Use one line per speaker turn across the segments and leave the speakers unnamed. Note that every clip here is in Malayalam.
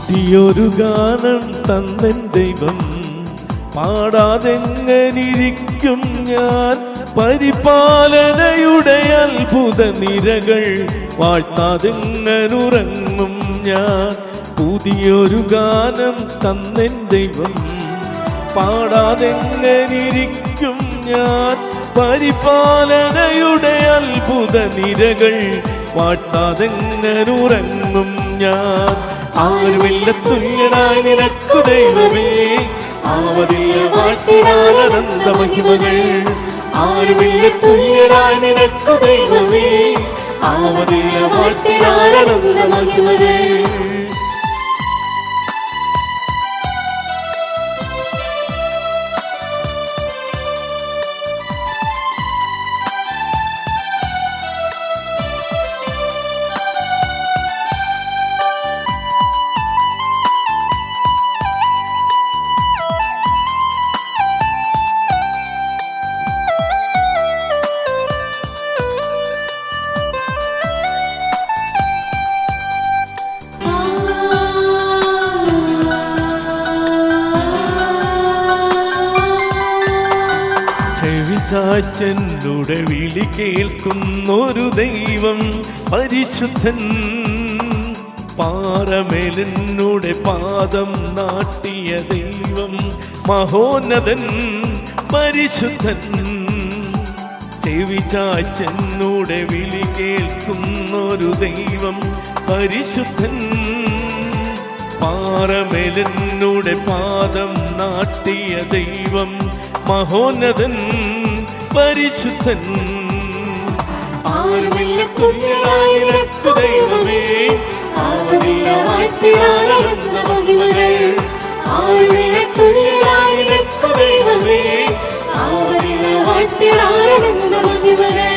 പുതിയൊരു ഗാനം തന്നെൻ ദൈവം, പാടാതെങ്ങനിരിക്കും ഞാൻ. പരിപാലനയുടെ അത്ഭുത നിരകൾ വാഴ്ത്താതെങ്ങനുറങ്ങും ഞാൻ. പുതിയൊരു ഗാനം തന്നെൻ ദൈവം, പാടാതെങ്ങനിരിക്കും ഞാൻ. പരിപാലനയുടെ അത്ഭുത നിരകൾ വാഴ്ത്താതെങ്ങനുറങ്ങും ഞാൻ. ആരുമില്ല തുല്യനായി നിനക്കു ദൈവമേ, ആവതില്ല വാഴ്ത്തിടാനന്ദ മഹിമകൾ. ആരുമില്ല തുല്യനായി നിനക്കു ദൈവമേ, ആവതില്ല വാഴ്ത്തിടാനന്ദ മഹിമകൾ. ചാച്ചൻ്റെ വിളി കേൾക്കുന്നൊരു ദൈവം പരിശുദ്ധൻ. പാറമേലെന്നുടെ പാദം നാട്ടിയ ദൈവം മഹോന്നതൻ പരിശുദ്ധൻ. ചെവി ചാച്ചൻ്റെ വിളി കേൾക്കുന്നൊരു ദൈവം പരിശുദ്ധൻ. പാറമേലെന്നുടെ പാദം നാട്ടിയ ദൈവം മഹോന്നതൻ പരിശുദ്ധൻ.
ആരുമില്ല തുല്യനായി നിനക്കു ദൈവമേ, ആവതില്ല വാഴ്ത്തിടാനന്ദ മഹിമകൾ. ആരുമില്ല തുല്യനായി നിനക്കു ദൈവമേ, ആവതില്ല വാഴ്ത്തിടാനന്ദ മഹിമകൾ.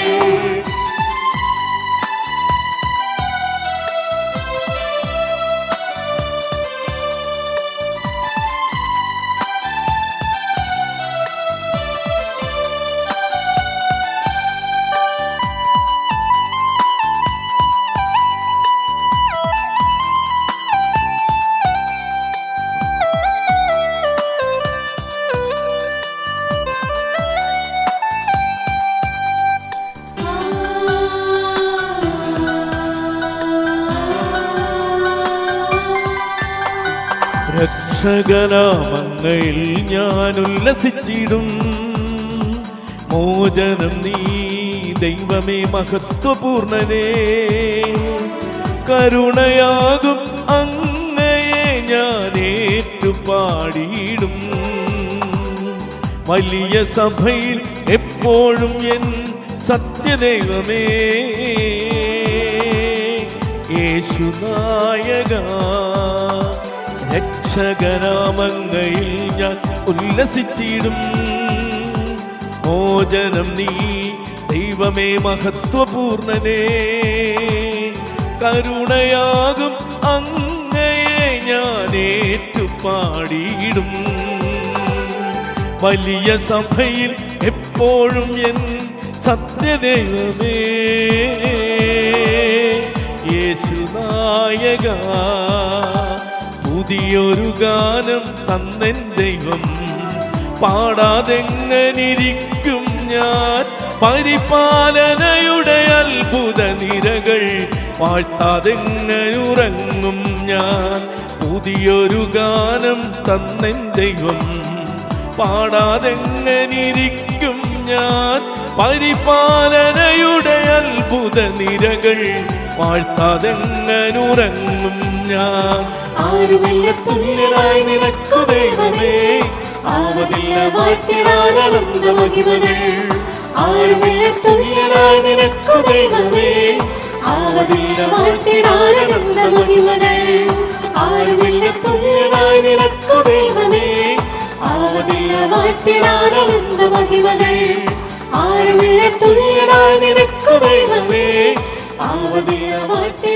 രക്ഷകനാമങ്ങയിൽ ഞാൻ ഉല്ലസിച്ചിടും. മോചനം നീ ദൈവമേ മഹത്വപൂർണനേ. കരുണയാകും അങ്ങയെ ഞാൻ ഏറ്റുപാടിയിടും. വലിയ സഭയിൽ എപ്പോഴും എൻ സത്യദൈവമേ. യേശുനായക രക്ഷകനാമങ്ങയിൽ ഞാൻ ഉല്ലസിച്ചിടും. മോചനം നീ ദൈവമേ മഹത്വപൂർണനേ. കരുണയാകും അങ്ങയെ ഞാൻ ഏറ്റുപാടിയിടും. വലിയ സഭയിൽ എപ്പോഴും എൻ സത്യദൈവമേ. യേശുനായക പുതിയൊരു ഗാനം തന്നെൻ ദൈവം, പാടാതെങ്ങനിരിക്കും ഞാൻ. പരിപാലനയുടെ അത്ഭുത നിരകൾ വാഴ്ത്താതെങ്ങനുറങ്ങും ഞാൻ. പുതിയൊരു ഗാനം തന്നെൻ ദൈവം, പാടാതെങ്ങനിരിക്കും ഞാൻ. പരിപാലനയുടെ അത്ഭുത നിരകൾ വാഴ്ത്താതെങ്ങനുറങ്ങും ഞാൻ.
ആരുമില്ല തുല്യനായി നിനക്കു ദൈവമേ, ആവതില്ല വാഴ്ത്തിടാനന്ദ മഹിമകൾ. ആരുമില്ല തുല്യനായി നിനക്കു ദൈവമേ, ആവതില്ല വാഴ്ത്തിടാനന്ദ മഹിമകൾ. ആരുമില്ല തുല്യനായി നിനക്കു ദൈവമേ, ആവതില്ല വാഴ്ത്തിടാനന്ദ മഹിമകൾ. ആരുമില്ല തുല്യനായി നിനക്കു ദൈവമേ, ആവതില്ല വാഴ്ത്തി